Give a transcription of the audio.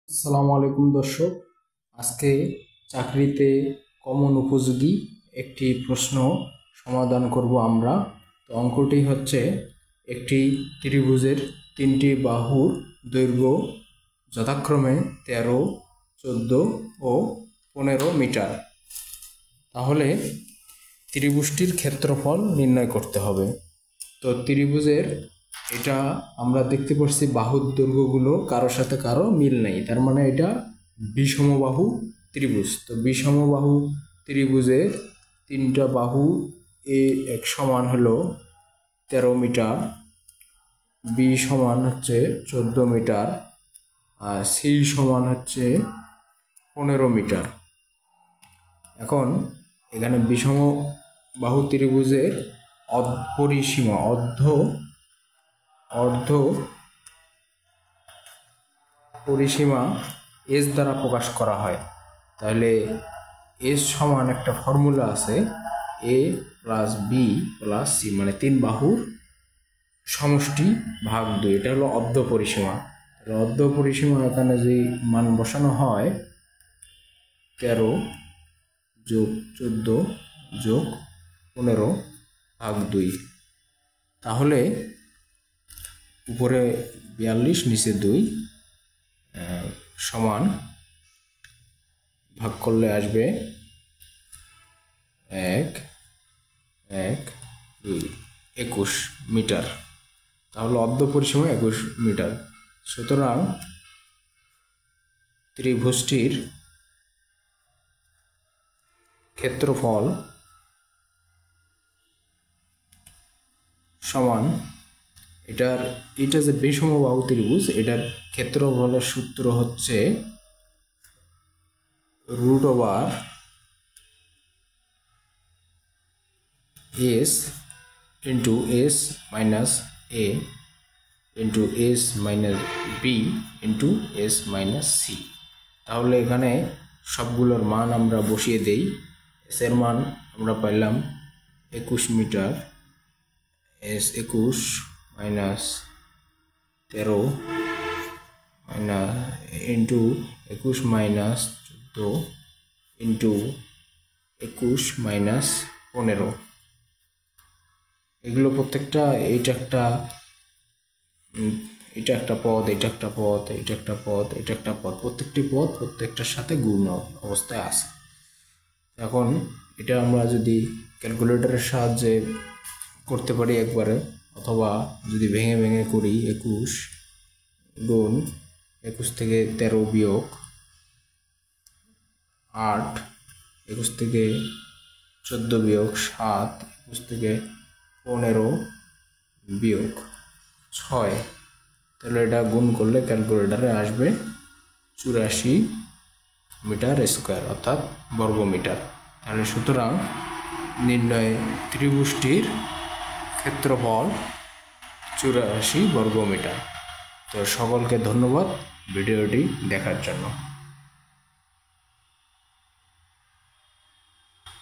আসসালামু আলাইকুম দর্শক, আজকে চাকরিতে কমন উপযোগী একটি প্রশ্ন সমাধান করব আমরা। তো অঙ্কটি হচ্ছে একটি ত্রিভুজের তিনটি বাহুর দৈর্ঘ্য যথাক্রমে 13, 14 ও 15 মিটার। তাহলে ত্রিভুজটির ক্ষেত্রফল নির্ণয় করতে হবে। তো ত্রিভুজের এটা আমরা দেখতে পাচ্ছি বাহুর দৈর্ঘ্যগুলো কারোর সাথে কারো মিল নেই, তার মানে এটা বিষমবাহু ত্রিভুজ। তো বিষমবাহু ত্রিভুজের তিনটা বাহু এ এক সমান হলো 13 মিটার, বি সমান হচ্ছে 14 মিটার, আর সি সমান হচ্ছে 15 মিটার। এখন এখানে বিষমবাহু ত্রিভুজের পরিসীমা অর্ধ পরিসীমা এস দ্বারা প্রকাশ করা হয়। তাহলে এস সমান একটা ফর্মুলা আছে, এ প্লাস বি প্লাস সি, মানে তিন বাহুর সমষ্টি ভাগ 2। এটা হলো অর্ধ পরিসীমা। অর্ধ পরিসীমা এখানে যে মান বসানো হয় 13 যোগ 14 যোগ 15 ভাগ 2, তাহলে উপরে 42 নিচে 2 সমান ভাগ করলে আসবে 1, 1, 2, 21 মিটার। তাহলে অর্ধ পরিসীমা 21 মিটার। সুতরাং ত্রিভুজটির ক্ষেত্রফল সমান এটা যে বিষমবাহু ত্রিভুজ, এটার ক্ষেত্রফলের সূত্র হচ্ছে √s into s minus a into s minus b into s minus c। তাহলে এখানে সবগুলোর মান আমরা বসিয়ে দেই। s এর মান আমরা পাইলাম 21 metre, s 21 minus 13 minus into 21 minus 14 into 21 minus 15। এগুলো প্রত্যেকটা এটা একটা পদ, এটা একটা পদ, এটা একটা পদ, এটা একটা পদ, প্রত্যেকটি পদ প্রত্যেকটার সাথে গুণ অবস্থায় আছে। এখন এটা আমরা যদি ক্যালকুলেটরের সাহায্যে করতে পারি একবারে, অথবা যদি ভেঙে ভেঙে করি 21 গুণ 21 থেকে 13 বিয়োগ 8, 21 থেকে 14 বিয়োগ 7, 21 থেকে 15 বিয়োগ 6, তাহলে এটা গুণ করলে ক্যালকুলেটরে আসবে 84 মিটার স্কোয়ার, অর্থাৎ বর্গ মিটার। তাহলে সুতরাং নির্ণয় ত্রিভুজটির ক্ষেত্রফল 84 বর্গ মিটার। তো সকলকে ধন্যবাদ ভিডিওটি দেখার জন্য।